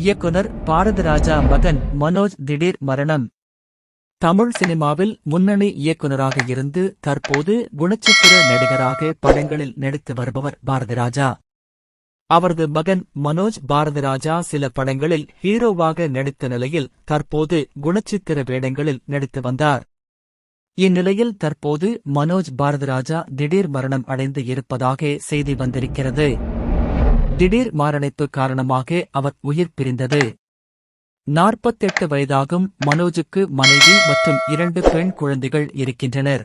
இயக்குனர் பாரதிராஜா மகன் மனோஜ் திடீர் மரணம். தமிழ் சினிமாவில் முன்னணி இயக்குனராக இருந்து தற்போது குணச்சித்திர நடிகராக படங்களில் நடித்து வருபவர் பாரதிராஜா. அவரது மகன் மனோஜ் பாரதிராஜா சில படங்களில் ஹீரோவாக நடித்த நிலையில் தற்போது குணச்சித்திர வேடங்களில் நடித்து வந்தார். இந்நிலையில் தற்போது மனோஜ் பாரதிராஜா திடீர் மரணம் அடைந்து இருப்பதாக செய்தி வந்திருக்கிறது. திடீர் மாரடைப்பு காரணமாக அவர் உயிர் பிரிந்தது. 48 வயதாகும் மனோஜுக்கு மனைவி மற்றும் 2 பெண் குழந்தைகள் இருக்கின்றனர்.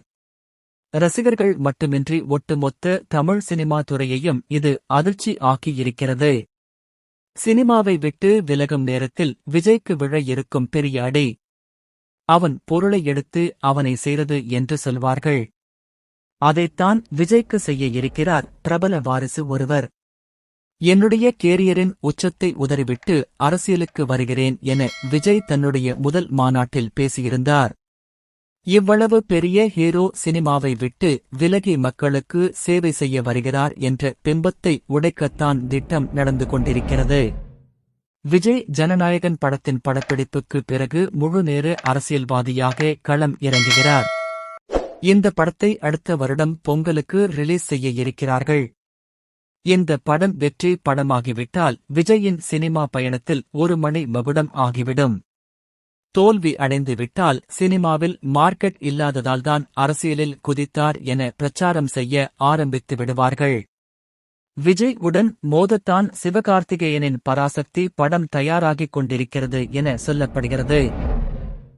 ரசிகர்கள் மட்டுமின்றி ஒட்டுமொத்த தமிழ் சினிமா துறையையும் இது அதிர்ச்சி ஆக்கியிருக்கிறது. சினிமாவை விட்டு விலகும் நேரத்தில் விஜய்க்கு விழ இருக்கும் பெரிய அடி. அவன் பொருளை எடுத்து அவனை செய்தது என்று சொல்வார்கள். அதைத்தான் விஜய்க்கு செய்ய இருக்கிறார் பிரபல வாரிசு ஒருவர். என்னுடைய கேரியரின் உச்சத்தை உதறிவிட்டு அரசியலுக்கு வருகிறேன் என விஜய் தன்னுடைய முதல் மாநாட்டில் பேசியிருந்தார். இவ்வளவு பெரிய ஹீரோ சினிமாவை விட்டு விலகி மக்களுக்கு சேவை செய்ய வருகிறார் என்ற பிம்பத்தை உடைக்கத்தான் திட்டம் நடந்து கொண்டிருக்கிறது. விஜய் ஜனநாயகன் படத்தின் படப்பிடிப்புக்கு பிறகு முழுநேர அரசியல்வாதியாக களம் இறங்குகிறார். இந்த படத்தை அடுத்த வருடம் பொங்கலுக்கு ரிலீஸ் செய்ய இருக்கிறார்கள். இந்த படம் வெற்றி படமாகிவிட்டால் விஜயின் சினிமா பயணத்தில் 1 மணி மகுடம் ஆகிவிடும். தோல்வி அடைந்துவிட்டால் சினிமாவில் மார்க்கெட் இல்லாததால்தான் அரசியலில் குதித்தார் என பிரச்சாரம் செய்ய ஆரம்பித்து விடுவார்கள். விஜய் உடன் மோதத்தான் சிவகார்த்திகேயனின் பராசக்தி படம் தயாராகிக் கொண்டிருக்கிறது என சொல்லப்படுகிறது.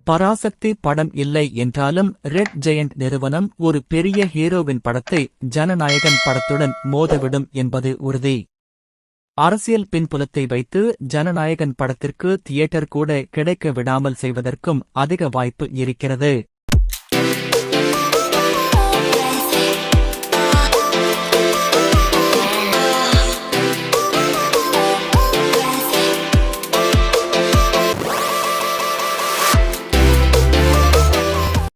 பராசக்தி படம் இல்லை என்றாலும் ரெட் ஜெயண்ட் நிறுவனம் ஒரு பெரிய ஹீரோவின் படத்தை ஜனநாயகன் படத்துடன் மோதவிடும் என்பது உறுதி. அரசியல் பின்புலத்தை வைத்து ஜனநாயகன் படத்திற்கு தியேட்டர் கூட கிடைக்க விடாமல் செய்வதற்கும் அதிக வாய்ப்பு இருக்கிறது.